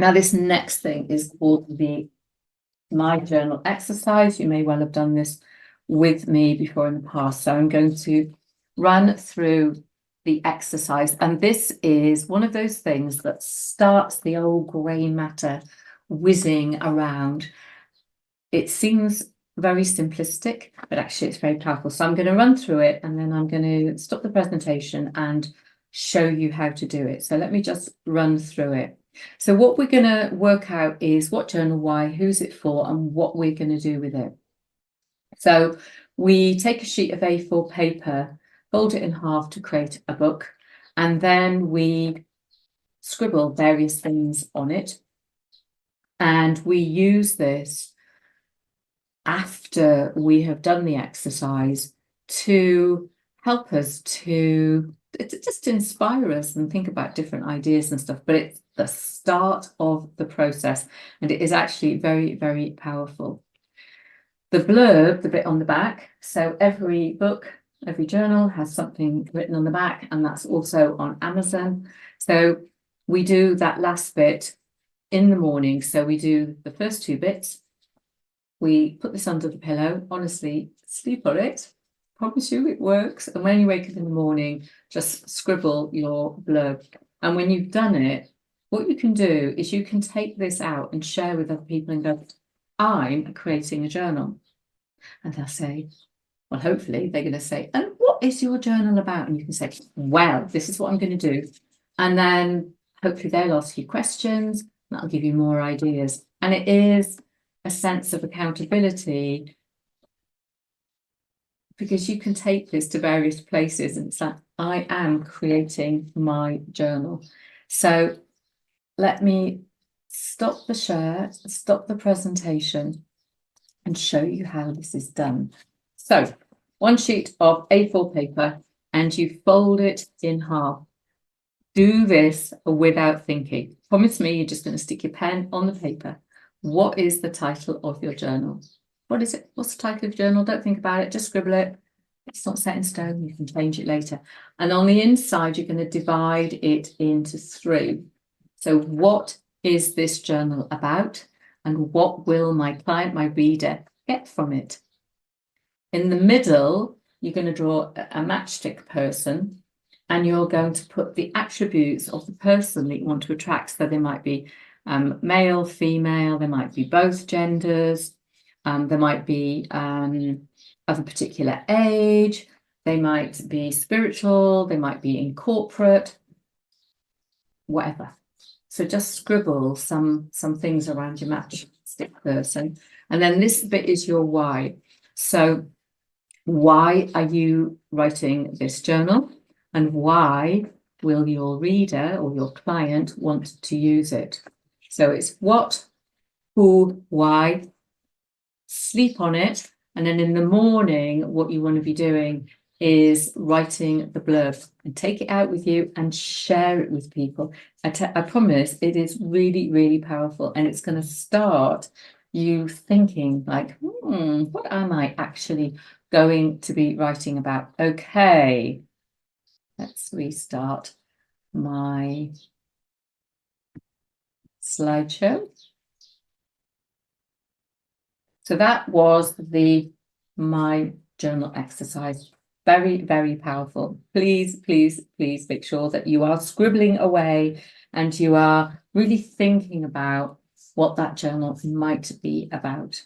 Now, this next thing is called the My Journal exercise. You may well have done this with me before in the past. So I'm going to run through the exercise. And this is one of those things that starts the old grey matter whizzing around. It seems very simplistic, but actually it's very powerful. So I'm going to run through it and then I'm going to stop the presentation and show you how to do it. So let me just run through it. So what we're going to work out is what journal, why, who's it for, and what we're going to do with it. So we take a sheet of A4 paper, fold it in half to create a book, and then we scribble various things on it. And we use this after we have done the exercise to help us to just inspire us and think about different ideas and stuff. But it's the start of the process, and it is actually very, very powerful. The blurb, the bit on the back, so every book, every journal has something written on the back, and that's also on Amazon. So we do that last bit in the morning. So we do the first two bits. We put this under the pillow. Honestly, sleep on it. Promise you it works. And when you wake up in the morning, just scribble your blurb. And when you've done it, what you can do is you can take this out and share with other people and go, I'm creating a journal. And they'll say, well, hopefully they're going to say, and what is your journal about? And you can say, well, this is what I'm going to do. And then hopefully they'll ask you questions. That'll give you more ideas. And it is a sense of accountability, because you can take this to various places and it's like, I am creating my journal. So let me stop the share, stop the presentation and show you how this is done. So one sheet of A4 paper and you fold it in half. Do this without thinking. Promise me you're just going to stick your pen on the paper. What is the title of your journal? What is it? What's the title of your journal? Don't think about it. Just scribble it. It's not set in stone. You can change it later. And on the inside, you're going to divide it into 3. So what is this journal about? And what will my client, my reader, get from it? In the middle, you're going to draw a matchstick person, and you're going to put the attributes of the person that you want to attract. So they might be male, female, there might be both genders, there might be of a particular age, they might be spiritual, they might be in corporate, whatever. So just scribble some things around your matchstick person. And then this bit is your why. So why are you writing this journal? And why will your reader or your client want to use it? So it's what, who, why, sleep on it. And then in the morning, what you want to be doing is writing the blurb and take it out with you and share it with people. I promise it is really, really powerful. And it's going to start you thinking like, what am I actually going to be writing about? Okay, let's restart my slideshow. So that was the My Journal exercise. Very, very powerful. Please, please, please make sure that you are scribbling away and you are really thinking about what that journal might be about.